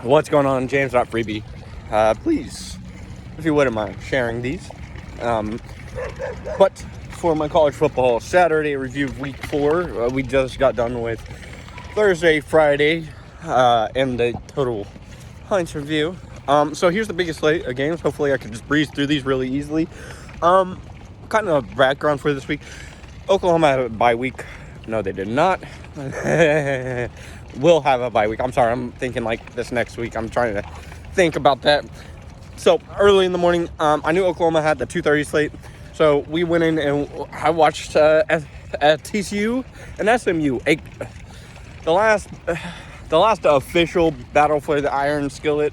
What's going on, James.freebie? Please, if you wouldn't mind sharing these. But for my college football Saturday review of week 4, we just got done with Thursday, Friday, and the total points review. So here's the biggest slate of games. Hopefully I can just breeze through these really easily. Kind of background for this week. Oklahoma had a bye week. No, they did not. Will have a bye week. I'm sorry, I'm thinking like this next week. I'm trying to think about that. So early in the morning, I knew Oklahoma had the 2:30 slate. So we went in and I watched at TCU and SMU. The last official battle for the Iron Skillet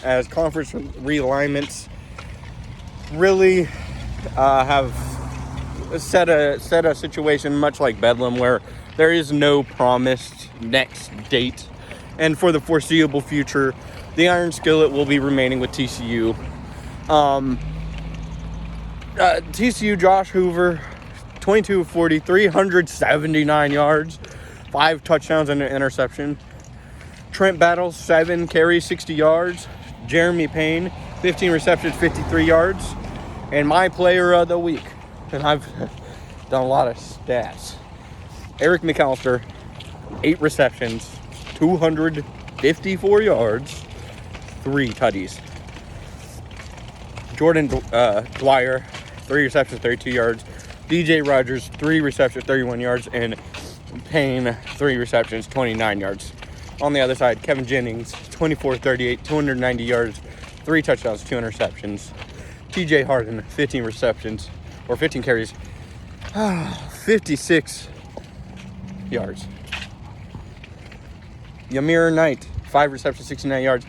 as conference realignments really have set a situation much like Bedlam where there is no promised next date, and for the foreseeable future the Iron Skillet will be remaining with TCU. TCU Josh Hoover 22 of 40, 379 yards, 5 touchdowns and an interception. Trent Battles 7 carries, 60 yards. Jeremy Payne 15 receptions, 53 yards. And my player of the week, and I've done a lot of stats, Eric McAllister, 8 receptions, 254 yards, 3 tutties. Jordan Dwyer, 3 receptions, 32 yards. DJ Rogers, 3 receptions, 31 yards. And Payne, 3 receptions, 29 yards. On the other side, Kevin Jennings, 24-38, 290 yards, 3 touchdowns, 2 interceptions. TJ Harden, 15 receptions, or 15 carries, 56 yards. Yamir Knight, 5 receptions, 69 yards,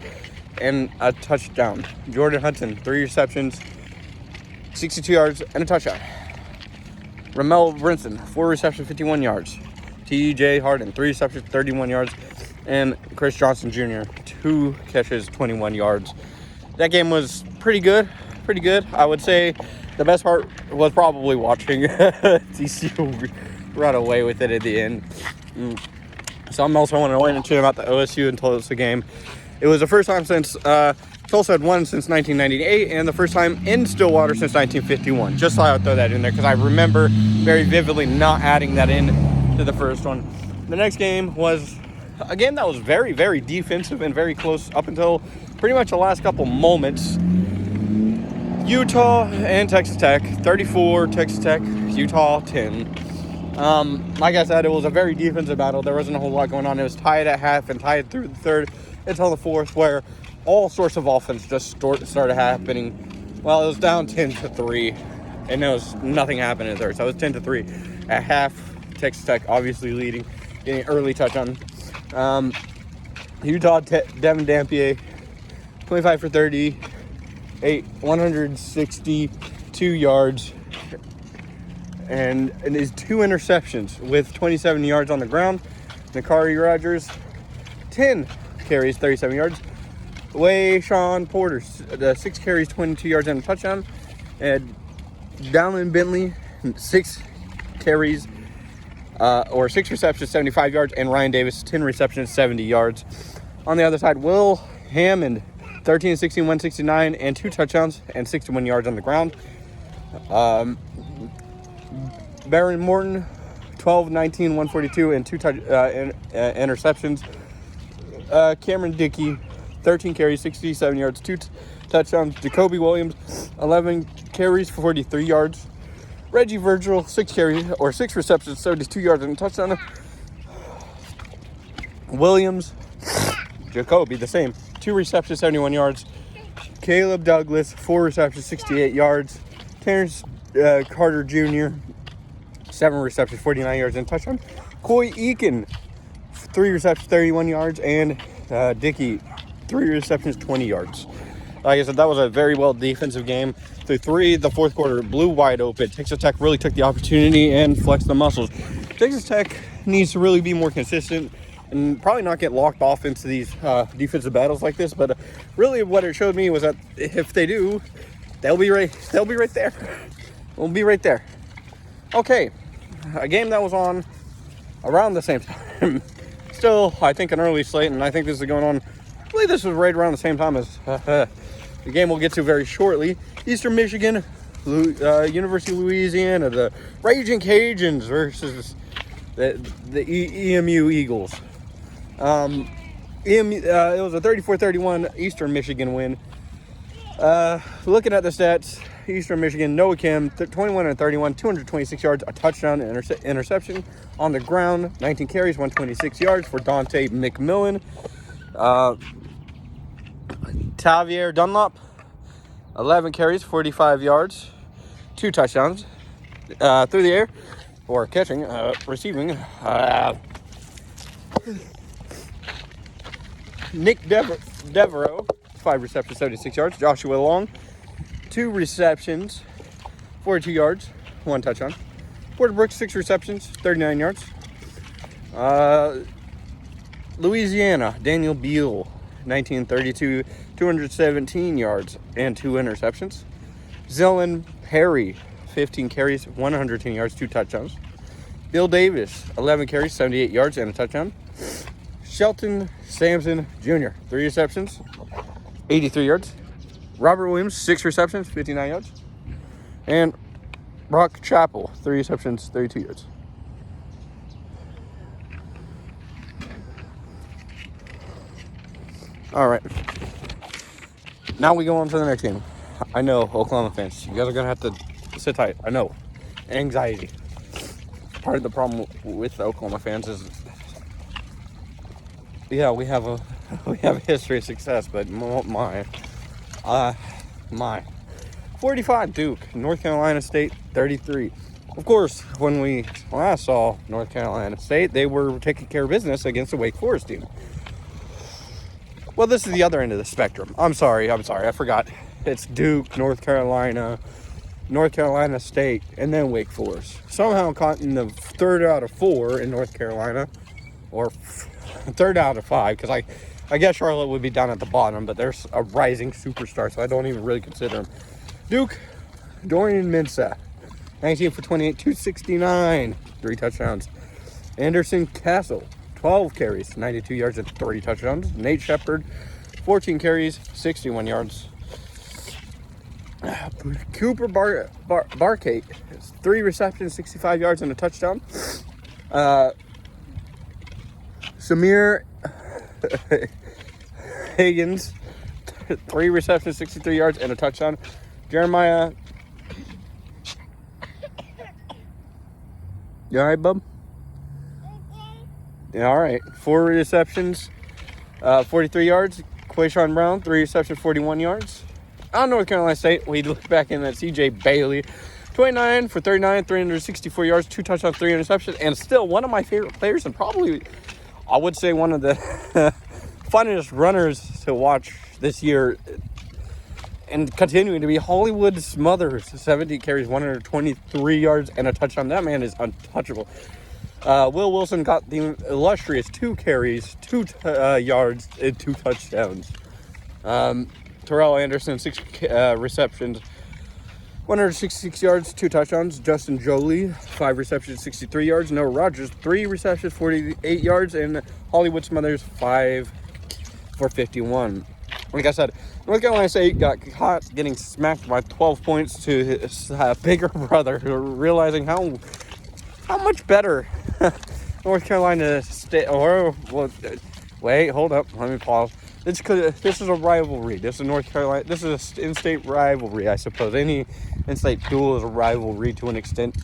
and a touchdown. Jordan Hudson, 3 receptions, 62 yards, and a touchdown. Ramel Brinson, 4 receptions, 51 yards. TJ Harden, 3 receptions, 31 yards. And Chris Johnson Jr., 2 catches, 21 yards. That game was pretty good. I would say the best part was probably watching TCU run away with it at the end. So I'm also want to wait and chat about the OSU and Tulsa game. It was the first time since Tulsa had won since 1998, and the first time in Stillwater since 1951. Just thought I'd throw that in there because I remember very vividly not adding that in to the first one. The next game was a game that was very, very defensive and very close up until pretty much the last couple moments. Utah and Texas Tech, 34 Texas Tech, Utah 10. Like I said, it was a very defensive battle. There wasn't a whole lot going on. It was tied at half and tied through the third until the fourth, where all sorts of offense just started happening. Well, it was down 10-3, and there was nothing happening in the third. So it was 10-3 at half. Texas Tech obviously leading, getting an early touchdown. Utah, Devin Dampier, 25 for 30, 162 yards, and his 2 interceptions with 27 yards on the ground. Nakari Rogers, 10 carries, 37 yards. Sean Porter, 6 carries, 22 yards and a touchdown. And Dallin Bentley, 6 carries, 6 receptions, 75 yards. And Ryan Davis, 10 receptions, 70 yards. On the other side, Will Hammond, 13, 16, 169, and 2 touchdowns and 61 yards on the ground. Baron Morton, 12, 19, 142, and 2 interceptions. Cameron Dickey, 13 carries, 67 yards, 2 touchdowns. Jacoby Williams, 11 carries, 43 yards. Reggie Virgil, 6 receptions, 72 yards, and a touchdown. Williams, Jacoby, the same, 2 receptions, 71 yards. Caleb Douglas, 4 receptions, 68 yards. Terrence Carter Jr., 7 receptions, 49 yards, and a touchdown. Coy Eakin, 3 receptions, 31 yards. And Dickey, 3 receptions, 20 yards. Like I said, that was a very well defensive game. Through 3, the fourth quarter blew wide open. Texas Tech really took the opportunity and flexed the muscles. Texas Tech needs to really be more consistent and probably not get locked off into these defensive battles like this. But really, what it showed me was that if they do, they'll be right there. We'll be right there. Okay, a game that was on around the same time. Still, I think an early slate, and I think this is going on believe this was right around the same time as the game we'll get to very shortly. Eastern Michigan, University of Louisiana, the Raging Cajuns versus the EMU Eagles. It was a 34-31 Eastern Michigan win. Looking at the stats, Eastern Michigan, Noah Kim, 21-31, 226 yards, a touchdown, and interception. On the ground, 19 carries, 126 yards for Dante McMillan. Tavier Dunlop, 11 carries, 45 yards, 2 touchdowns through the air, or catching, receiving. Nick Devereaux, 5 receptions, 76 yards. Joshua Long, 2 receptions, 42 yards, 1 touchdown. Porter Brooks, 6 receptions, 39 yards. Louisiana, Daniel Beal, 1932, 217 yards and 2 interceptions. Zillan Perry, 15 carries, 110 yards, 2 touchdowns. Bill Davis, 11 carries, 78 yards and a touchdown. Shelton Sampson Jr., 3 receptions, 83 yards. Robert Williams, 6 receptions, 59 yards. And Brock Chappell, 3 receptions, 32 yards. All right. Now we go on to the next game. I know, Oklahoma fans, you guys are going to have to sit tight. I know. Anxiety. Part of the problem with the Oklahoma fans is, yeah, we have a history of success, but my 45 Duke, North Carolina State 33. Of course, when we last saw North Carolina State, they were taking care of business against the Wake Forest team. Well, this is the other end of the spectrum. I'm sorry, I forgot. It's Duke, North Carolina State, and then Wake Forest. Somehow caught in the 3rd out of 4 in North Carolina, or 3rd out of 5, because I guess Charlotte would be down at the bottom, but there's a rising superstar, so I don't even really consider him. Duke, Dorian Mensah, 19 for 28, 269, 3 touchdowns. Anderson Castle, 12 carries, 92 yards and 30 touchdowns. Nate Shepard, 14 carries, 61 yards. Cooper Barkate, 3 receptions, 65 yards and a touchdown. Samir Higgins, 3 receptions, 63 yards and a touchdown. Jeremiah, you all right, bub? Yeah, all right. 4 receptions, 43 yards. Quayshawn Brown, 3 receptions, 41 yards. On North Carolina State, we look back in at C.J. Bailey, 29 for 39, 364 yards, 2 touchdowns, 3 interceptions, and still one of my favorite players, and probably, I would say, one of the funnest runners to watch this year, and continuing to be Hollywood Smothers, 70 carries, 123 yards, and a touchdown. That man is untouchable. Will Wilson got the illustrious 2 carries, 2 yards, and 2 touchdowns. Terrell Anderson, 6 receptions, 166 yards, 2 touchdowns. Justin Jolie, 5 receptions, 63 yards. Noah Rogers, 3 receptions, 48 yards. And Hollywood Smothers, 5 for 51. Like I said, North Carolina State got caught getting smacked by 12 points to his bigger brother, realizing how much better North Carolina State, wait, hold up, let me pause. This is a rivalry. This is North Carolina. This is an in-state rivalry, I suppose. Any in-state duel is a rivalry to an extent.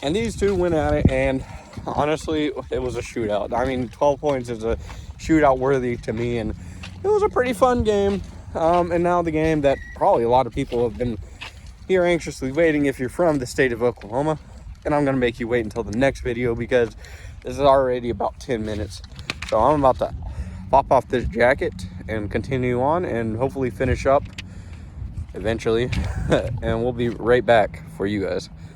And these two went at it, and honestly, it was a shootout. I mean, 12 points is a shootout worthy to me, and it was a pretty fun game. And now the game that probably a lot of people have been here anxiously waiting if you're from the state of Oklahoma. And I'm going to make you wait until the next video because this is already about 10 minutes. So I'm about to pop off this jacket and continue on and hopefully finish up eventually. And we'll be right back for you guys.